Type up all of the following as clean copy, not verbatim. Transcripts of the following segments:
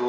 2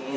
3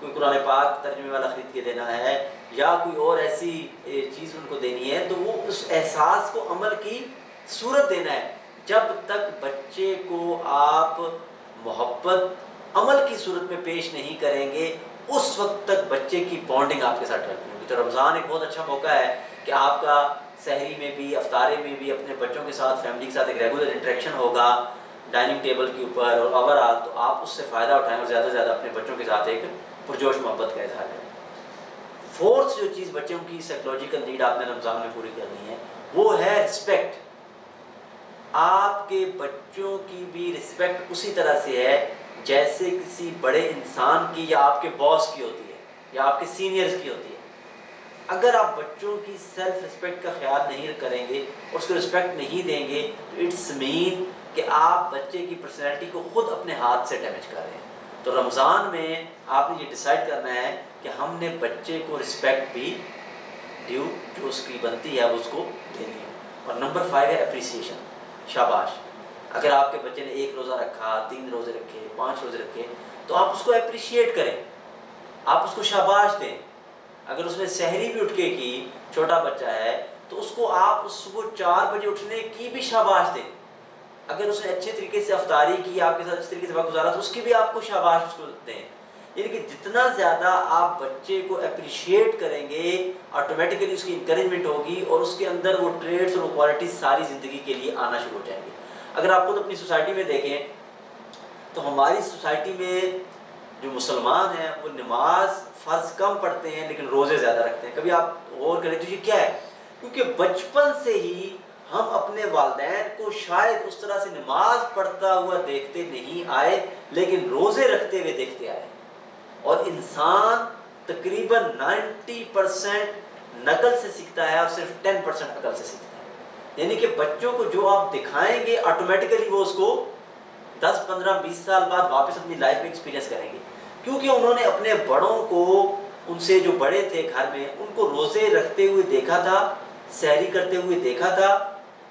کوئی قرآن پاک ترجمے والا خرید کے دینا ہے یا کوئی اور ایسی چیز ان کو دینی ہے، تو وہ اس احساس کو عمل کی صورت دینا ہے۔ جب تک بچے کو آپ محبت عمل کی صورت میں پیش نہیں کریں گے، اس وقت تک بچے کی بانڈنگ آپ کے ساتھ ڈیولپ نہیں ہوگی۔ تو رمضان ایک بہت اچھا موقع ہے کہ آپ کا سحری میں بھی، افطارے میں بھی اپنے بچوں کے ساتھ، فیملی کے ساتھ ایک ریگولر انٹریکشن ہوگا ڈائننگ ٹیبل کے اوپر اور اوور آل، تو آپ اس سے فائدہ اٹھائیں اور زیادہ سے زیادہ اپنے بچوں کے ساتھ ایک پرجوش محبت کا اظہار کریں۔ فورتھ جو چیز بچوں کی سائیکولوجیکل نیڈ آپ نے رمضان میں پوری کرنی ہے وہ ہے رسپیکٹ۔ آپ کے بچوں کی بھی رسپیکٹ اسی طرح سے ہے جیسے کسی بڑے انسان کی یا آپ کے باس کی ہوتی ہے یا آپ کے سینئرز کی ہوتی ہے۔ اگر آپ بچوں کی سیلف رسپیکٹ کا خیال نہیں کریں گے اور اس کو رسپیکٹ نہیں دیں گے تو اٹس مین کہ آپ بچے کی پرسنالٹی کو خود اپنے ہاتھ سے ڈیمیج کر رہے ہیں۔ تو رمضان میں آپ نے یہ ڈیسائیڈ کرنا ہے کہ ہم نے بچے کو رسپیکٹ بھی ڈیو جو اس کی بنتی ہے وہ اس کو دینی ہے۔ اور نمبر 5 ہے اپریسیشن، شاباش۔ اگر آپ کے بچے نے 1 روزہ رکھا، 3 روزے رکھے، 5 روزے رکھے، تو آپ اس کو اپریشیٹ کریں، آپ اس کو شاباش دیں۔ اگر اس نے سحری بھی اٹھ کے کی، چھوٹا بچہ ہے، تو اس کو آپ صبح 4 بجے اٹھنے کی بھی شاباش دیں۔ اگر اس نے اچھے طریقے سے افطاری کی، آپ کے ساتھ اچھے طریقے سے وقت گزارا، تو اس کی بھی آپ کو شاباش اس کو دیں۔ یعنی کہ جتنا زیادہ آپ بچے کو اپریشیٹ کریں گے، آٹومیٹیکلی اس کی انکریجمنٹ ہوگی اور اس کے اندر وہ ٹریڈس اور وہ کوالٹیز ساری زندگی کے لیے آنا شروع ہو جائیں گے۔ اگر آپ خود اپنی سوسائٹی میں دیکھیں تو ہماری سوسائٹی میں جو مسلمان ہیں وہ نماز فرض کم پڑھتے ہیں لیکن روزے زیادہ رکھتے ہیں۔ کبھی آپ غور کریں تو یہ کیا ہے؟ کیونکہ بچپن سے ہی ہم اپنے والدین کو شاید اس طرح سے نماز پڑھتا ہوا دیکھتے نہیں آئے لیکن روزے رکھتے ہوئے دیکھتے آئے۔ اور انسان تقریباً 90% نقل سے سیکھتا ہے اور صرف 10% عقل سے سیکھتا ہے۔ یعنی کہ بچوں کو جو آپ دکھائیں گے آٹومیٹیکلی وہ اس کو 10 15 20 سال بعد واپس اپنی لائف میں ایکسپیرینس کریں گے، کیونکہ انہوں نے اپنے بڑوں کو، ان سے جو بڑے تھے گھر میں، ان کو روزے رکھتے ہوئے دیکھا تھا، سحری کرتے ہوئے دیکھا تھا،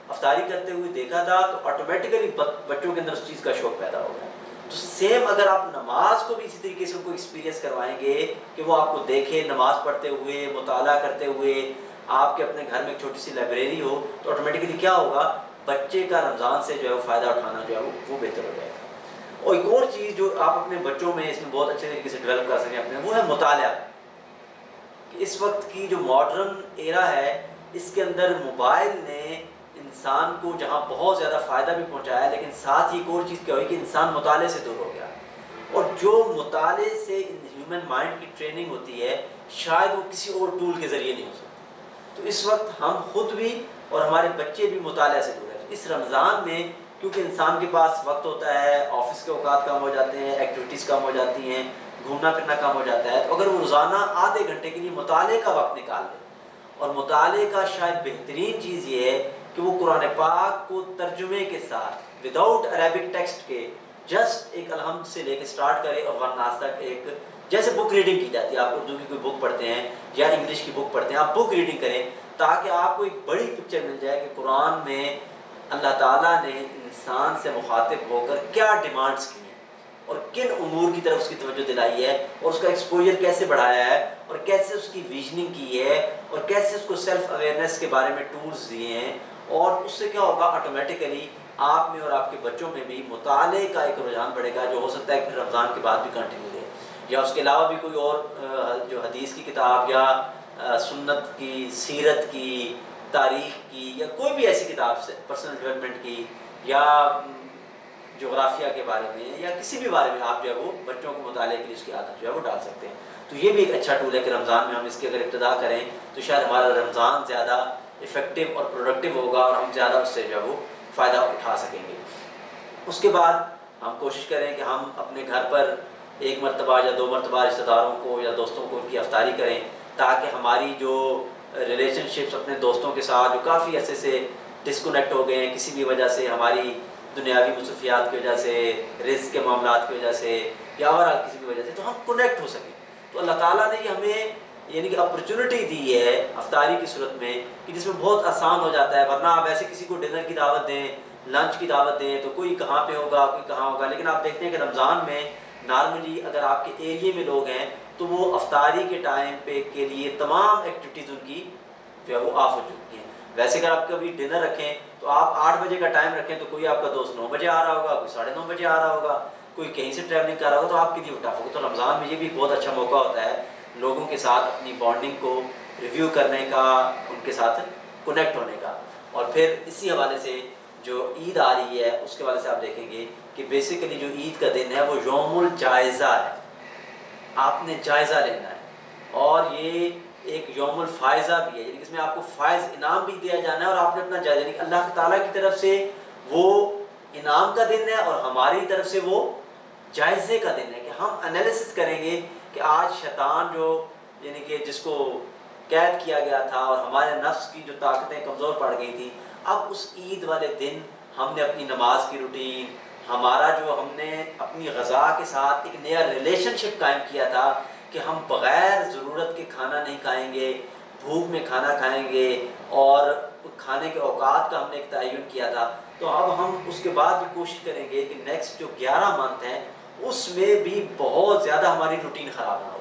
افطاری کرتے ہوئے دیکھا تھا، تو آٹومیٹیکلی بچوں کے اندر اس چیز کا شوق پیدا ہو گیا۔ تو سیم اگر آپ نماز کو بھی اسی طریقے سے ان کو ایکسپیرینس کروائیں گے کہ وہ آپ کو دیکھیں نماز پڑھتے ہوئے، مطالعہ کرتے ہوئے، آپ کے اپنے گھر میں ایک چھوٹی سی لائبریری ہو، تو آٹومیٹیکلی کیا ہوگا، بچے کا رمضان سے جو ہے وہ فائدہ اٹھانا جو ہے وہ بہتر ہو جائے گا۔ اور ایک اور چیز جو آپ اپنے بچوں میں اس میں بہت اچھے طریقے سے ڈیولپ کر سکیں اپنے، وہ ہے مطالعہ۔ اس وقت کی جو ماڈرن ایرا ہے اس کے اندر موبائل نے انسان کو جہاں بہت زیادہ فائدہ بھی پہنچایا ہے، لیکن ساتھ ہی ایک اور چیز کیا ہوئی کہ انسان مطالعے سے دور ہو گیا، اور جو مطالعے سے ہیومن مائنڈ کی ٹریننگ ہوتی ہے شاید وہ کسی اور ٹول کے ذریعے نہیں ہو سکتی۔ تو اس وقت ہم خود بھی اور ہمارے بچے بھی مطالعہ سے دور ہیں۔ اس رمضان میں کیونکہ انسان کے پاس وقت ہوتا ہے، آفس کے اوقات کم ہو جاتے ہیں، ایکٹیویٹیز کم ہو جاتی ہیں، گھومنا پھرنا کم ہو جاتا ہے، تو اگر وہ روزانہ آدھے گھنٹے کے لیے مطالعے کا وقت نکال لے، اور مطالعے کا شاید بہترین چیز یہ ہے کہ وہ قرآن پاک کو ترجمے کے ساتھ وداؤٹ عربک ٹیکسٹ کے جسٹ ایک الحمد سے لے کے سٹارٹ کرے اور والناس تک، ایک جیسے بک ریڈنگ کی جاتی ہے، آپ اردو کی کوئی بک پڑھتے ہیں یا انگلش کی بک پڑھتے ہیں، آپ بک ریڈنگ کریں تاکہ آپ کو ایک بڑی پکچر مل جائے کہ قرآن میں اللہ تعالیٰ نے انسان سے مخاطب ہو کر کیا ڈیمانڈز کی ہیں اور کن امور کی طرف اس کی توجہ دلائی ہے، اور اس کا ایکسپوجر کیسے بڑھایا ہے، اور کیسے اس کی ویژننگ کی ہے، اور کیسے اس کو سیلف اویئرنیس کے بارے میں ٹولز دیے ہیں۔ اور اس سے کیا ہوگا، آٹومیٹیکلی آپ میں اور آپ کے بچوں میں بھی مطالعے کا ایک رجحان بڑھے گا، جو ہو سکتا ہے کہ پھر رمضان کے بعد بھی کنٹینیو رہے، یا اس کے علاوہ بھی کوئی اور جو حدیث کی کتاب یا سنت کی، سیرت کی، تاریخ کی، یا کوئی بھی ایسی کتاب سے پرسنل ڈیولپمنٹ کی یا جغرافیہ کے بارے میں یا کسی بھی بارے میں آپ جو ہے وہ بچوں کو مطالعے کے لیے اس کی عادت جو ہے وہ ڈال سکتے ہیں۔ تو یہ بھی ایک اچھا ٹول ہے کہ رمضان میں ہم اس کی اگر ابتدا کریں تو شاید ہمارا رمضان زیادہ افیکٹو اور پروڈکٹیو ہوگا اور ہم زیادہ اس سے جو ہے وہ فائدہ اٹھا سکیں گے۔ اس کے بعد ہم کوشش کریں کہ ہم اپنے گھر پر 1 مرتبہ یا 2 مرتبہ رشتہ داروں کو یا دوستوں کو ان کی افطاری کریں، تاکہ ہماری جو ریلیشن شپس اپنے دوستوں کے ساتھ جو کافی عرصے سے ڈسکنیکٹ ہو گئے ہیں کسی بھی وجہ سے، ہماری دنیاوی مصروفیات کی وجہ سے، رزق کے معاملات کی وجہ سے، یا اوورآل کسی بھی وجہ سے، تو ہم کنیکٹ ہو سکیں۔ تو اللہ تعالیٰ نے یہ ہمیں یعنی کہ اپرچونٹی دی ہے افطاری کی صورت میں کہ جس میں بہت آسان ہو جاتا ہے، ورنہ آپ ایسے کسی کو ڈنر کی دعوت دیں، لنچ کی دعوت دیں تو کوئی کہاں پہ ہوگا، کوئی کہاں ہوگا، لیکن آپ دیکھتے ہیں کہ رمضان میں نارملی اگر آپ کے ایریے میں لوگ ہیں تو وہ افطاری کے ٹائم پہ کے لیے تمام ایکٹیویٹیز ان کی جو ہے وہ آف ہو چکی ہیں. ویسے اگر آپ کبھی ڈنر رکھیں تو آپ 8 بجے کا ٹائم رکھیں تو کوئی آپ کا دوست 9 بجے آ رہا ہوگا, کوئی 9:30 بجے آ رہا ہوگا, کوئی کہیں سے ٹریولنگ کر رہا ہوگا, تو آپ کے لیے وہ ٹف ہوگا. تو رمضان میں یہ بھی بہت اچھا موقع ہوتا ہے لوگوں کے ساتھ اپنی بانڈنگ کو ریویو کرنے کا, ان کے ساتھ کنیکٹ ہونے کا. اور پھر اسی حوالے سے جو عید آ رہی ہے اس کے حوالے سے آپ دیکھیں گے کہ بیسیکلی جو عید کا دن ہے وہ یوم الجائزہ ہے, آپ نے جائزہ لینا ہے. اور یہ ایک یوم الفائزہ بھی ہے, یعنی اس میں آپ کو فائز انعام بھی دیا جانا ہے, اور آپ نے اپنا جائزہ, یعنی اللہ تعالیٰ کی طرف سے وہ انعام کا دن ہے اور ہماری طرف سے وہ جائزے کا دن ہے کہ ہم انالیسس کریں گے کہ آج شیطان جو یعنی کہ جس کو قید کیا گیا تھا اور ہمارے نفس کی جو طاقتیں کمزور پڑ گئی تھی, اب اس عید والے دن ہم نے اپنی نماز کی روٹین, ہمارا جو ہم نے اپنی غذا کے ساتھ ایک نیا ریلیشن شپ قائم کیا تھا کہ ہم بغیر ضرورت کے کھانا نہیں کھائیں گے, بھوک میں کھانا کھائیں گے, اور کھانے کے اوقات کا ہم نے ایک تعین کیا تھا. تو اب ہم اس کے بعد یہ کوشش کریں گے کہ نیکسٹ جو 11 منتھ ہیں اس میں بھی بہت زیادہ ہماری روٹین خراب نہ ہو,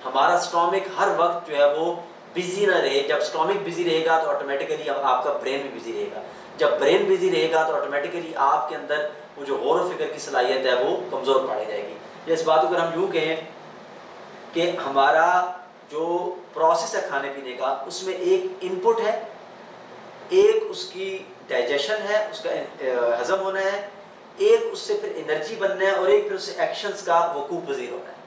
ہمارا اسٹامک ہر وقت جو ہے وہ بزی نہ رہے. جب اسٹامک بزی رہے گا تو آٹومیٹیکلی آپ کا برین بھی بزی رہے گا, جب برین بزی رہے گا تو آٹومیٹیکلی آپ کے اندر وہ جو غور و فکر کی صلاحیت ہے وہ کمزور پائی جائے گی. اس بات کو اگر ہم یوں کہیں کہ ہمارا جو پروسیس ہے کھانے پینے کا, اس میں ایک ان پٹ ہے, ایک اس کی ڈائجیشن ہے, اس کا ہضم ہونا ہے, ایک اس سے پھر انرجی بننا ہے, اور ایک پھر اس سے ایکشنز کا وقوع پذیر ہونا ہے.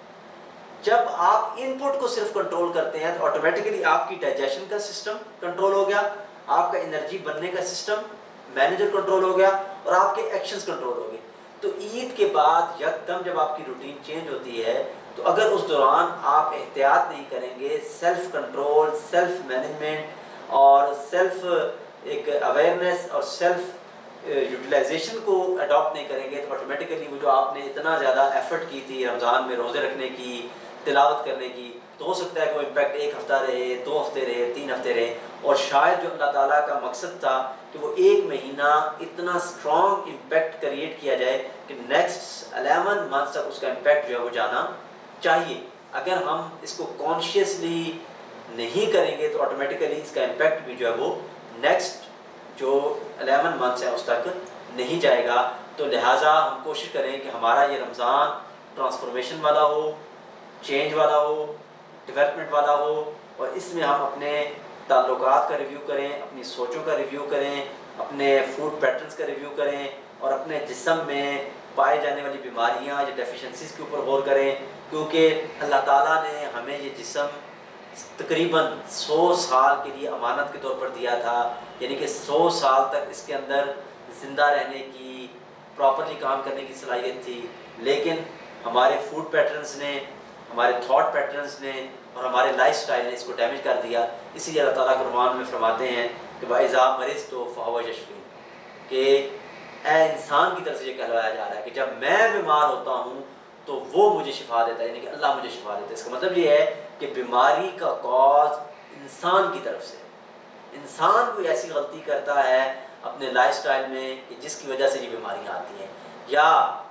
جب آپ ان پٹ کو صرف کنٹرول کرتے ہیں تو آٹومیٹیکلی آپ کی ڈائجیشن کا سسٹم کنٹرول ہو گیا, آپ کا انرجی بننے کا سسٹم مینیجر کنٹرول ہو گیا, اور آپ کے ایکشنز کنٹرول ہو گئے. تو عید کے بعد یکدم جب آپ کی روٹین چینج ہوتی ہے تو اگر اس دوران آپ احتیاط نہیں کریں گے, سیلف کنٹرول, سیلف مینجمنٹ اور سیلف ایک اویئرنیس اور سیلف یوٹیلائزیشن کو اڈاپٹ نہیں کریں گے, تو آٹومیٹیکلی وہ جو آپ نے اتنا زیادہ ایفرٹ کی تھی رمضان میں روزے رکھنے کی, تلاوت کرنے کی, تو ہو سکتا ہے کہ وہ امپیکٹ 1 ہفتہ رہے, 2 ہفتے رہے, 3 ہفتے رہے. اور شاید جو اللہ تعالیٰ کا مقصد تھا کہ وہ 1 مہینہ اتنا اسٹرانگ امپیکٹ کریٹ کیا جائے کہ نیکسٹ 11 منتھ تک اس کا امپیکٹ جو ہے وہ جانا چاہیے. اگر ہم اس کو کانشیسلی نہیں کریں گے تو آٹومیٹیکلی اس کا امپیکٹ بھی جو ہے وہ نیکسٹ جو 11 منتھس ہے اس تک نہیں جائے گا. تو لہٰذا ہم کوشش کریں کہ ہمارا یہ رمضان ٹرانسفارمیشن والا ہو, چینج والا ہو, ڈیولپمنٹ والا ہو, اور اس میں ہم اپنے تعلقات کا ریویو کریں, اپنی سوچوں کا ریویو کریں, اپنے فوڈ پیٹرنز کا ریویو کریں, اور اپنے جسم میں پائے جانے والی بیماریاں یا ڈیفیشنسیز کے اوپر غور کریں. کیونکہ اللہ تعالیٰ نے ہمیں یہ جسم تقریباً 100 سال کے لیے امانت کے طور پر دیا تھا, یعنی کہ 100 سال تک اس کے اندر زندہ رہنے کی, پراپرلی کام کرنے کی صلاحیت تھی. لیکن ہمارے فوڈ پیٹرنز نے, ہمارے تھاٹ پیٹرنز نے اور ہمارے لائف سٹائل نے اس کو ڈیمیج کر دیا. اسی لیے اللہ تعالیٰ قرآن میں فرماتے ہیں کہ بَإِذَا مَرِضْتُ فَهُوَ يَشْفِينِ, کہ اے انسان کی طرف سے یہ کہلایا جا رہا ہے کہ جب میں بیمار ہوتا ہوں تو وہ مجھے شفا دیتا ہے, یعنی کہ اللہ مجھے شفا دیتا ہے. اس کا مطلب یہ ہے کہ بیماری کا کاز انسان کی طرف سے, انسان کوئی ایسی غلطی کرتا ہے اپنے لائف سٹائل میں کہ جس کی وجہ سے یہ بیماریاں آتی ہیں. یا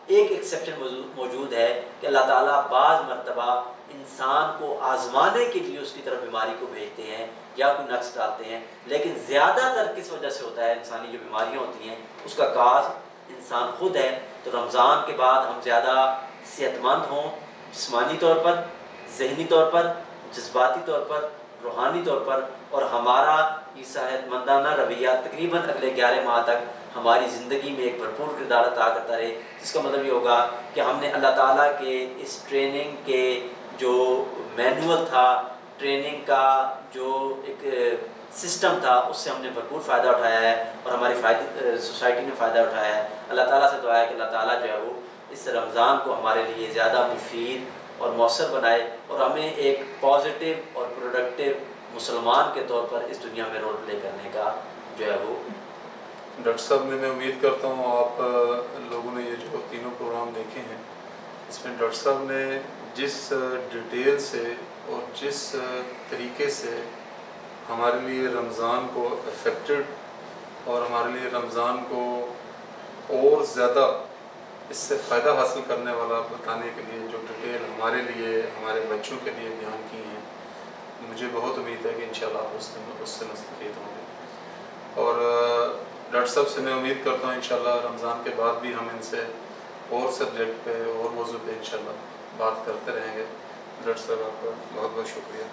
ایک ایکسیپشن موجود ہے کہ اللہ تعالیٰ بعض مرتبہ انسان کو آزمانے کے لیے اس کی طرف بیماری کو بھیجتے ہیں یا کوئی نقص ڈالتے ہیں, لیکن زیادہ تر کس وجہ سے ہوتا ہے انسانی جو بیماریاں ہوتی ہیں اس کا کاز انسان خود ہے. تو رمضان کے بعد ہم زیادہ صحت مند ہوں, جسمانی طور پر, ذہنی طور پر, جذباتی طور پر, روحانی طور پر, اور ہمارا یہ صحت مندانہ رویہ تقریباً اگلے 11 ماہ تک ہماری زندگی میں ایک بھرپور کردار ادا کرتا رہے. جس کا مطلب یہ ہوگا کہ ہم نے اللہ تعالیٰ کے اس ٹریننگ کے جو مینول تھا, ٹریننگ کا جو ایک سسٹم تھا, اس سے ہم نے بھرپور فائدہ اٹھایا ہے اور ہماری سوسائٹی نے فائدہ اٹھایا ہے. اللہ تعالیٰ سے دعا ہے کہ اللہ تعالیٰ جو ہے وہ اس رمضان کو ہمارے لیے زیادہ مفید اور مؤثر بنائے اور ہمیں ایک پازیٹیو اور پروڈکٹیو مسلمان کے طور پر اس دنیا میں رول پلے کرنے کا جو ہے وہ. ڈاکٹر صاحب نے, میں امید کرتا ہوں آپ لوگوں نے یہ جو تینوں پروگرام دیکھے ہیں اس میں ڈاکٹر صاحب نے جس ڈیٹیل سے اور جس طریقے سے ہمارے لیے رمضان کو افیکٹڈ اور ہمارے لیے رمضان کو اور زیادہ اس سے فائدہ حاصل کرنے والا بتانے کے لیے جو ڈیٹیل ہمارے لیے ہمارے بچوں کے لیے بیان کی ہیں، مجھے بہت امید ہے کہ انشاءاللہ آپ اس سے مستفید ہوں گے۔ اور ڈاکٹر صاحب سے میں امید کرتا ہوں انشاءاللہ رمضان کے بعد بھی ہم ان سے اور سبجیکٹ پہ اور موضوع پہ انشاءاللہ بات کرتے رہیں گے۔ ڈاکٹر صاحب آپ کا بہت بہت شکریہ۔